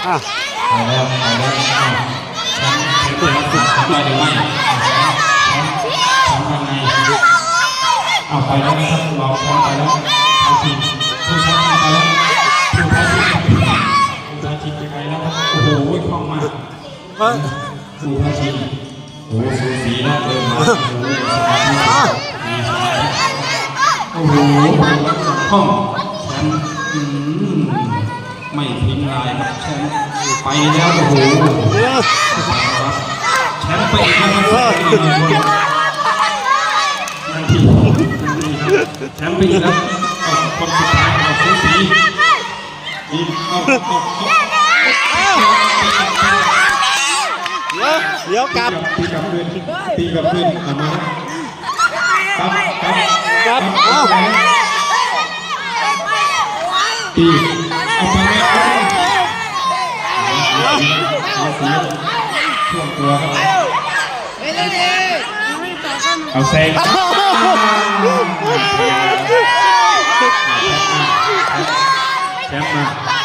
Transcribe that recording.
ไปแล้วเปิดสุดไปหรือไม่ทำยังไงเอาไปแล้วนะครับลองทำไปแล้วทำทีผู้ชายไปแล้วผู้ชายทีไปไกลแล้วโอ้โหคล่องมากผู้ชายทีโอ้โหสูสีแล้วเดินมาโอ้โหคล่องแชมป์ไม่ทิ้งลายครับแชมป์ไปแล้วโอ้โหแชมป์ไปอีกแล้วครับแชมป์ไปอีกแล้วคนสุดท้ายเราสูสีอีกเดี๋ยวกลับตีกับเพื่อนออกมาครับเอาตีเอาไปเอาสีช่วงตัวครับเอาแซงแชมป์มา